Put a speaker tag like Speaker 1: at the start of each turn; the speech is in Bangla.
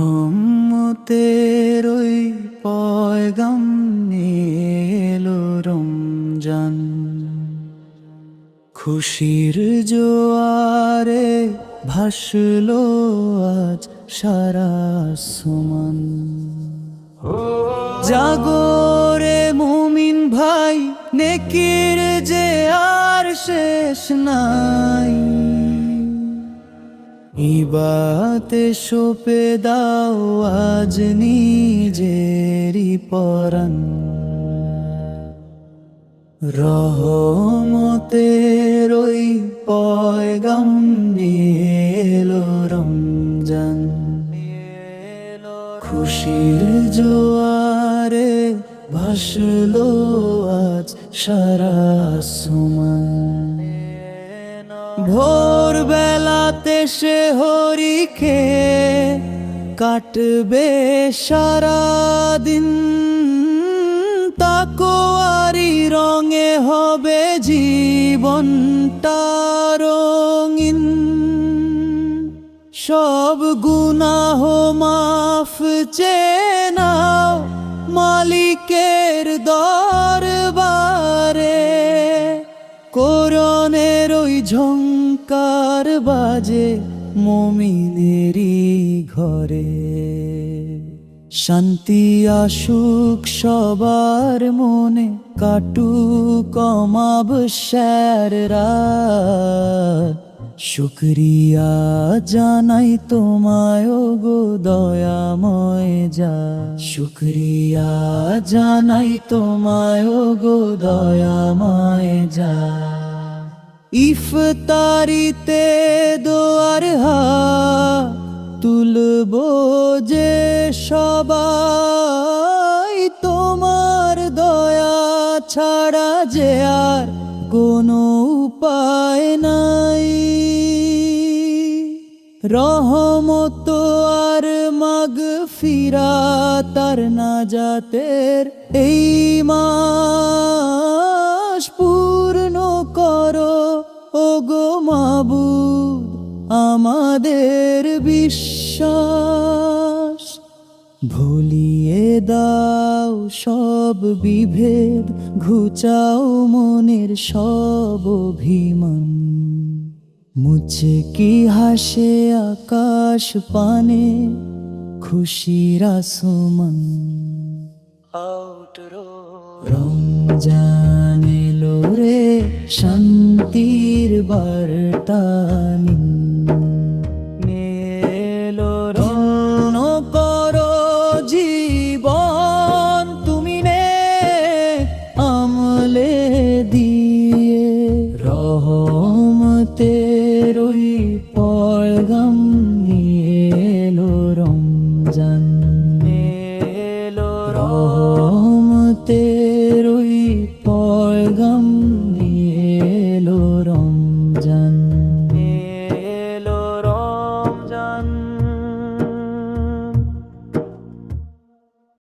Speaker 1: রহমতের ওই পয়গাম এলো রমজান, খুশির জোয়ারে ভাসলো আজ সারা আসমান। জাগরে মুমিন ভাই, নেকির যে আর শেষ নাই, ইবাতে সোপে দাও আজ নিজেরই পরাণ। রহমতের ওই পয়গাম এলো রমজান, খুশির জোয়ারে ভাসলো আজ সারা আসমান। ভোর বেলাতে সে হরিকে কাটবে সারা দিন, তাকওয়ারি রঙে হবে জীবনটা রঙিন। সব গুনাহ মাফ চেয়ে নাও মালিকের দরবারে, কোরআনের ওই ঝংকার বাজে মুমিনেরই ঘরে। শান্তি আসুক সবার মনে, কাটুক অমাবস্যার রাত। শুকরিয়া জানাই তোমায় ওগো দয়াময় যা, শুকরিয়া জানাই তোমায় ওগো দয়াময় যা। ইফতারিতে দোয়ার হাত তুলবো যে সবাই, তোমার দয়া ছাড়া যে আর কোনো উপায় নাই। রহমত আর মাগফিরাত আর নাজাতের এই মাস পূর্ণ করো ওগো মাবুদ আমাদের বিশ্বাস। ভুলিয়ে দাও সব বিভেদ, ঘুচাও মনের সব অভিমান। মুছে কি হাসে আকাশ পানে খুশির আসমান। রমজান এলো রে শান্তির বার্তা মেলো, রণ করো জীবন তুমি নেক আমলে দিয়ে। রহমতের ওই পয়গাম এলো রমজান, রহমতের